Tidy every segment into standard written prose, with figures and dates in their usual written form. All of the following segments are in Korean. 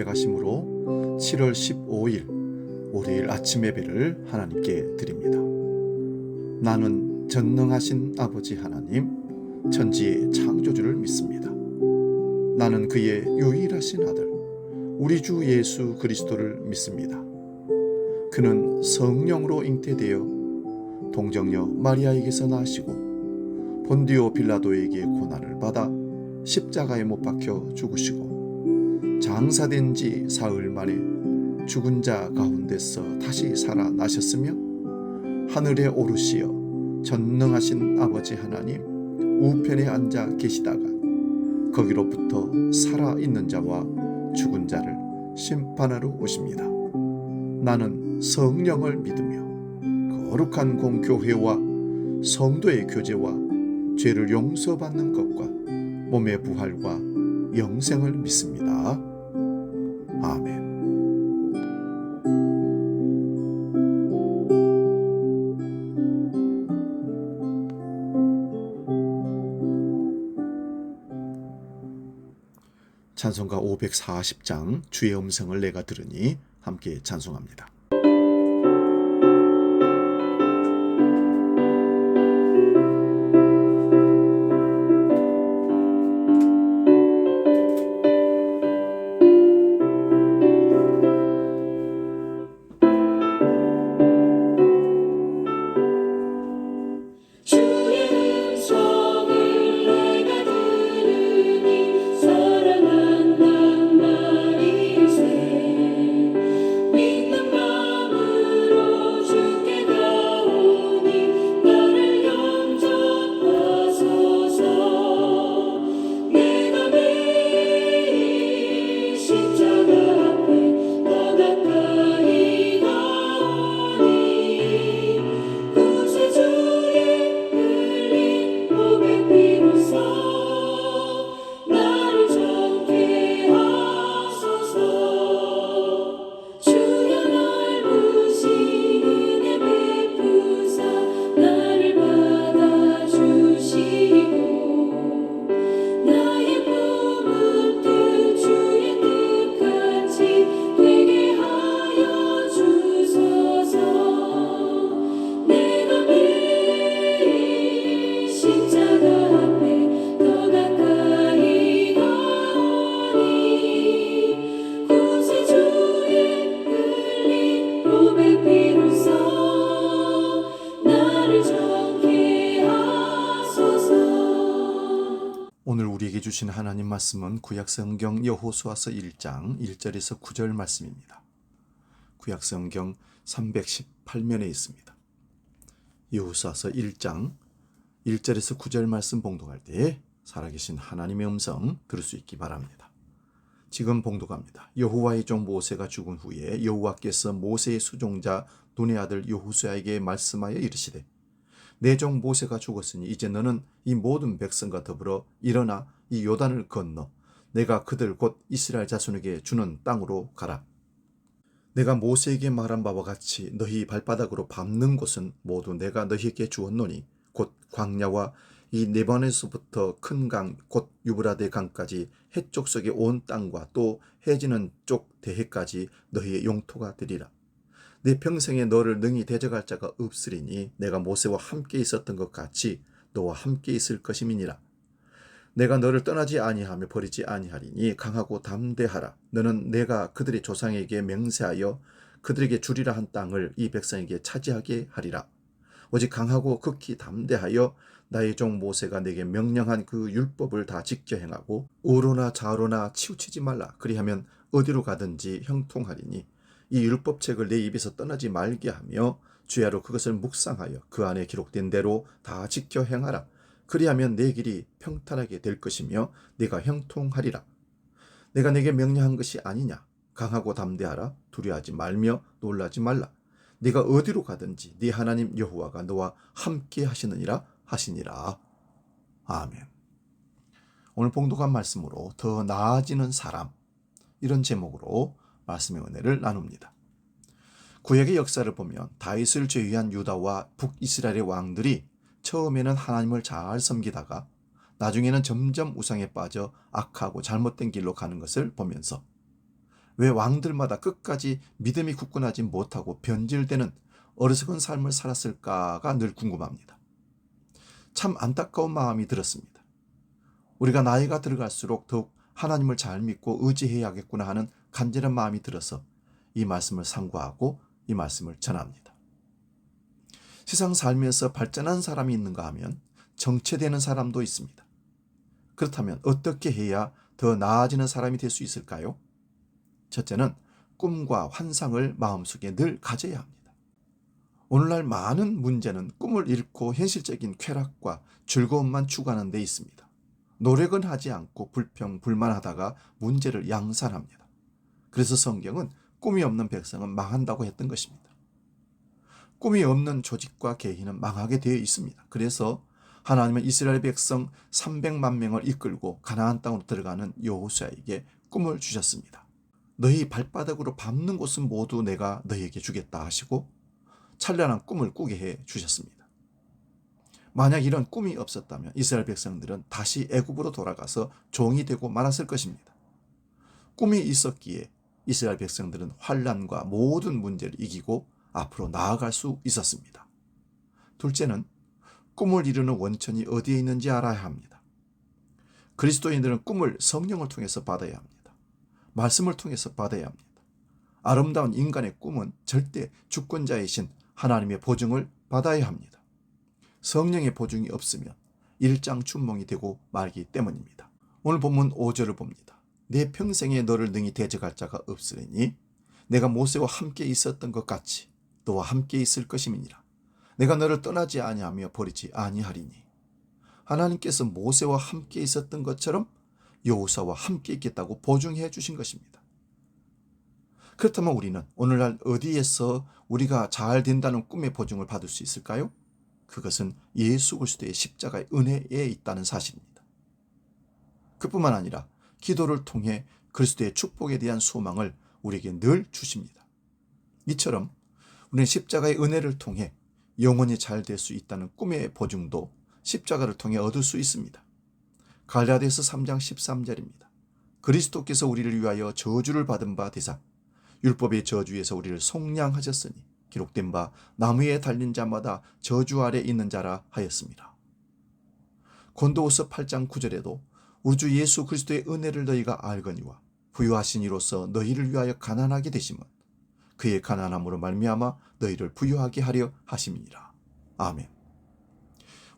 고백하심으로 7월 15일 월요일 아침 예배를 하나님께 드립니다. 나는 전능하신 아버지 하나님, 천지의 창조주를 믿습니다. 나는 그의 유일하신 아들, 우리 주 예수 그리스도를 믿습니다. 그는 성령으로 잉태되어 동정녀 마리아에게서 나시고 본디오 빌라도에게 고난을 받아 십자가에 못 박혀 죽으시고 장사된 지 사흘 만에 죽은 자 가운데서 다시 살아나셨으며 하늘에 오르시어 전능하신 아버지 하나님 우편에 앉아 계시다가 거기로부터 살아있는 자와 죽은 자를 심판하러 오십니다. 나는 성령을 믿으며 거룩한 공교회와 성도의 교제와 죄를 용서받는 것과 몸의 부활과 영생을 믿습니다. 아멘. 찬송가 540장 주의 음성을 내가 들으니 함께 찬송합니다. 오늘 우리에게 주신 하나님 말씀은 구약성경 여호수아서 1장 1절에서 9절 말씀입니다. 구약성경 318면에 있습니다. 여호수아서 1장 1절에서 9절 말씀 봉독할 때에 살아계신 하나님의 음성 들을 수 있기 바랍니다. 지금 봉독합니다. 여호와의 종 모세가 죽은 후에 여호와께서 모세의 수종자 눈의 아들 여호수아에게 말씀하여 이르시되 내 종 모세가 죽었으니 이제 너는 이 모든 백성과 더불어 일어나 이 요단을 건너 내가 그들 곧 이스라엘 자손에게 주는 땅으로 가라. 내가 모세에게 말한 바와 같이 너희 발바닥으로 밟는 곳은 모두 내가 너희에게 주었노니 곧 광야와 이 네반에서부터 큰 강 곧 유브라데 강까지 해쪽 속의 온 땅과 또 해지는 쪽 대해까지 너희의 용토가 되리라. 내 평생에 너를 능히 대적할 자가 없으리니 내가 모세와 함께 있었던 것 같이 너와 함께 있을 것임이니라. 내가 너를 떠나지 아니하며 버리지 아니하리니 강하고 담대하라. 너는 내가 그들의 조상에게 맹세하여 그들에게 주리라 한 땅을 이 백성에게 차지하게 하리라. 오직 강하고 극히 담대하여 나의 종 모세가 내게 명령한 그 율법을 다 지켜 행하고 우로나 좌로나 치우치지 말라. 그리하면 어디로 가든지 형통하리니 이 율법책을 내 입에서 떠나지 말게 하며 주야로 그것을 묵상하여 그 안에 기록된 대로 다 지켜 행하라. 그리하면 내 길이 평탄하게 될 것이며 네가 형통하리라. 내가 내게 명령한 것이 아니냐. 강하고 담대하라. 두려워하지 말며 놀라지 말라. 네가 어디로 가든지 네 하나님 여호와가 너와 함께 하시느니라 하시니라. 아멘. 오늘 봉독한 말씀으로 더 나아지는 사람, 이런 제목으로 말씀의 은혜를 나눕니다. 구약의 역사를 보면 다윗을 제외한 유다와 북이스라엘의 왕들이 처음에는 하나님을 잘 섬기다가 나중에는 점점 우상에 빠져 악하고 잘못된 길로 가는 것을 보면서 왜 왕들마다 끝까지 믿음이 굳건하지 못하고 변질되는 어리석은 삶을 살았을까가 늘 궁금합니다. 참 안타까운 마음이 들었습니다. 우리가 나이가 들어갈수록 더욱 하나님을 잘 믿고 의지해야겠구나 하는 간절한 마음이 들어서 이 말씀을 상고하고 이 말씀을 전합니다. 세상 살면서 발전한 사람이 있는가 하면 정체되는 사람도 있습니다. 그렇다면 어떻게 해야 더 나아지는 사람이 될 수 있을까요? 첫째는 꿈과 환상을 마음속에 늘 가져야 합니다. 오늘날 많은 문제는 꿈을 잃고 현실적인 쾌락과 즐거움만 추구하는 데 있습니다. 노력은 하지 않고 불평불만하다가 문제를 양산합니다. 그래서 성경은 꿈이 없는 백성은 망한다고 했던 것입니다. 꿈이 없는 조직과 개인은 망하게 되어 있습니다. 그래서 하나님은 이스라엘 백성 300만 명을 이끌고 가나안 땅으로 들어가는 여호수아에게 꿈을 주셨습니다. 너희 발바닥으로 밟는 곳은 모두 내가 너희에게 주겠다 하시고 찬란한 꿈을 꾸게 해 주셨습니다. 만약 이런 꿈이 없었다면 이스라엘 백성들은 다시 애굽으로 돌아가서 종이 되고 말았을 것입니다. 꿈이 있었기에 이스라엘 백성들은 환난과 모든 문제를 이기고 앞으로 나아갈 수 있었습니다. 둘째는 꿈을 이루는 원천이 어디에 있는지 알아야 합니다. 그리스도인들은 꿈을 성령을 통해서 받아야 합니다. 말씀을 통해서 받아야 합니다. 아름다운 인간의 꿈은 절대 주권자이신 하나님의 보증을 받아야 합니다. 성령의 보증이 없으면 일장춘몽이 되고 말기 때문입니다. 오늘 본문 5절을 봅니다. 내 평생에 너를 능히 대적할 자가 없으리니 내가 모세와 함께 있었던 것 같이 너와 함께 있을 것임이니라. 내가 너를 떠나지 아니하며 버리지 아니하리니. 하나님께서 모세와 함께 있었던 것처럼 여호수아와 함께 있겠다고 보증해 주신 것입니다. 그렇다면 우리는 오늘날 어디에서 우리가 잘 된다는 꿈의 보증을 받을 수 있을까요? 그것은 예수 그리스도의 십자가의 은혜에 있다는 사실입니다. 그뿐만 아니라 기도를 통해 그리스도의 축복에 대한 소망을 우리에게 늘 주십니다. 이처럼 우리는 십자가의 은혜를 통해 영원히 잘 될 수 있다는 꿈의 보증도 십자가를 통해 얻을 수 있습니다. 갈라디아서 3장 13절입니다. 그리스도께서 우리를 위하여 저주를 받은 바 되사 율법의 저주에서 우리를 속량하셨으니 기록된 바 나무에 달린 자마다 저주 아래 있는 자라 하였습니다. 고린도후서 8장 9절에도 우리 주 예수 그리스도의 은혜를 너희가 알거니와 부유하신 이로써 너희를 위하여 가난하게 되심은 그의 가난함으로 말미암아 너희를 부유하게 하려 하심이니라. 아멘.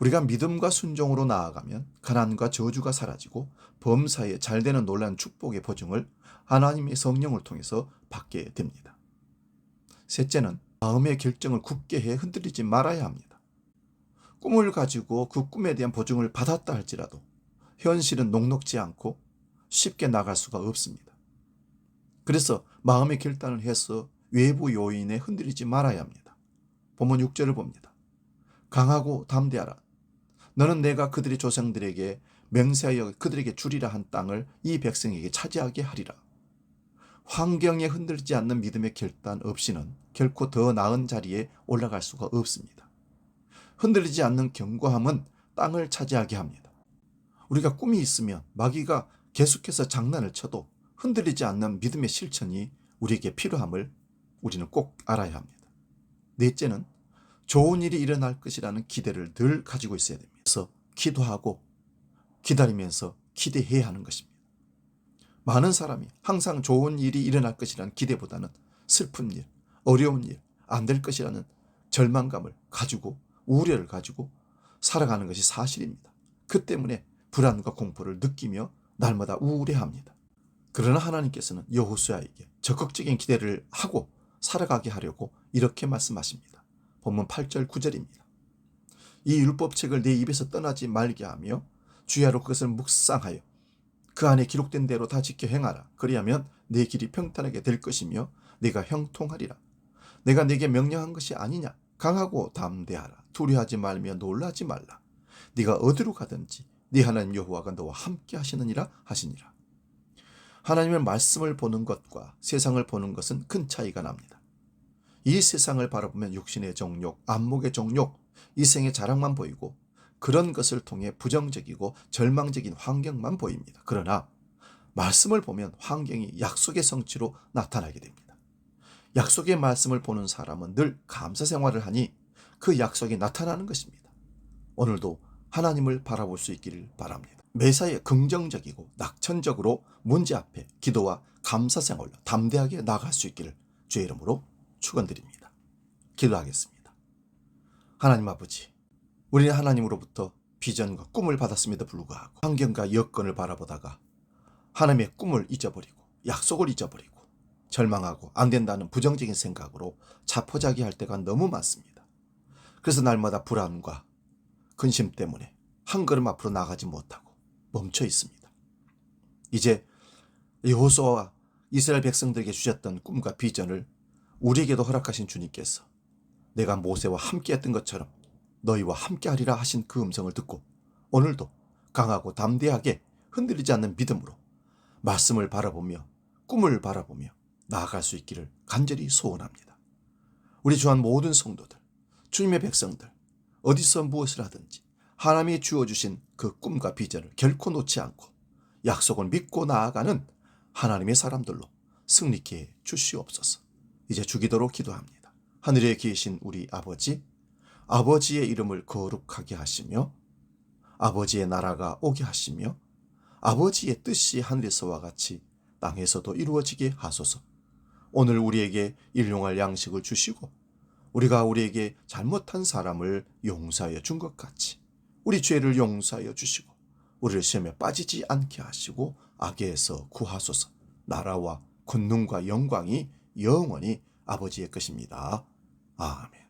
우리가 믿음과 순종으로 나아가면 가난과 저주가 사라지고 범사에 잘되는 놀라운 축복의 보증을 하나님의 성령을 통해서 받게 됩니다. 셋째는 마음의 결정을 굳게 해 흔들리지 말아야 합니다. 꿈을 가지고 그 꿈에 대한 보증을 받았다 할지라도 현실은 녹록지 않고 쉽게 나갈 수가 없습니다. 그래서 마음의 결단을 해서 외부 요인에 흔들리지 말아야 합니다. 본문 6절을 봅니다. 강하고 담대하라. 너는 내가 그들의 조상들에게 맹세하여 그들에게 주리라 한 땅을 이 백성에게 차지하게 하리라. 환경에 흔들리지 않는 믿음의 결단 없이는 결코 더 나은 자리에 올라갈 수가 없습니다. 흔들리지 않는 견고함은 땅을 차지하게 합니다. 우리가 꿈이 있으면 마귀가 계속해서 장난을 쳐도 흔들리지 않는 믿음의 실천이 우리에게 필요함을 우리는 꼭 알아야 합니다. 넷째는 좋은 일이 일어날 것이라는 기대를 늘 가지고 있어야 됩니다. 그래서 기도하고 기다리면서 기대해야 하는 것입니다. 많은 사람이 항상 좋은 일이 일어날 것이라는 기대보다는 슬픈 일, 어려운 일, 안 될 것이라는 절망감을 가지고 우려를 가지고 살아가는 것이 사실입니다. 그 때문에 불안과 공포를 느끼며 날마다 우울해합니다. 그러나 하나님께서는 여호수아에게 적극적인 기대를 하고 살아가게 하려고 이렇게 말씀하십니다. 본문 8절 9절입니다. 이 율법책을 내 입에서 떠나지 말게 하며 주야로 그것을 묵상하여 그 안에 기록된 대로 다 지켜 행하라. 그리하면 내 길이 평탄하게 될 것이며 네가 형통하리라. 내가 네게 명령한 것이 아니냐. 강하고 담대하라. 두려워하지 말며 놀라지 말라. 네가 어디로 가든지 네 하나님 여호와가 너와 함께 하시느니라 하시니라. 하나님의 말씀을 보는 것과 세상을 보는 것은 큰 차이가 납니다. 이 세상을 바라보면 육신의 정욕, 안목의 정욕, 이생의 자랑만 보이고 그런 것을 통해 부정적이고 절망적인 환경만 보입니다. 그러나 말씀을 보면 환경이 약속의 성취로 나타나게 됩니다. 약속의 말씀을 보는 사람은 늘 감사 생활을 하니 그 약속이 나타나는 것입니다. 오늘도 하나님을 바라볼 수 있기를 바랍니다. 매사에 긍정적이고 낙천적으로 문제 앞에 기도와 감사 생활로 담대하게 나아갈 수 있기를 주의 이름으로 축원드립니다. 기도하겠습니다. 하나님 아버지, 우리는 하나님으로부터 비전과 꿈을 받았음에도 불구하고 환경과 여건을 바라보다가 하나님의 꿈을 잊어버리고 약속을 잊어버리고 절망하고 안 된다는 부정적인 생각으로 자포자기할 때가 너무 많습니다. 그래서 날마다 불안과 근심 때문에 한 걸음 앞으로 나가지 못하고 멈춰 있습니다. 이제 여호수아와 이스라엘 백성들에게 주셨던 꿈과 비전을 우리에게도 허락하신 주님께서 내가 모세와 함께했던 것처럼 너희와 함께하리라 하신 그 음성을 듣고 오늘도 강하고 담대하게 흔들리지 않는 믿음으로 말씀을 바라보며 꿈을 바라보며 나아갈 수 있기를 간절히 소원합니다. 우리 주한 모든 성도들, 주님의 백성들, 어디서 무엇을 하든지 하나님이 주어주신 그 꿈과 비전을 결코 놓지 않고 약속을 믿고 나아가는 하나님의 사람들로 승리케 해 주시옵소서. 이제 주기도로 기도합니다. 하늘에 계신 우리 아버지, 아버지의 이름을 거룩하게 하시며 아버지의 나라가 오게 하시며 아버지의 뜻이 하늘에서와 같이 땅에서도 이루어지게 하소서. 오늘 우리에게 일용할 양식을 주시고 우리가 우리에게 잘못한 사람을 용서하여 준 것 같이 우리 죄를 용서하여 주시고 우리를 시험에 빠지지 않게 하시고 악에서 구하소서. 나라와 권능과 영광이 영원히 아버지의 것입니다. 아멘.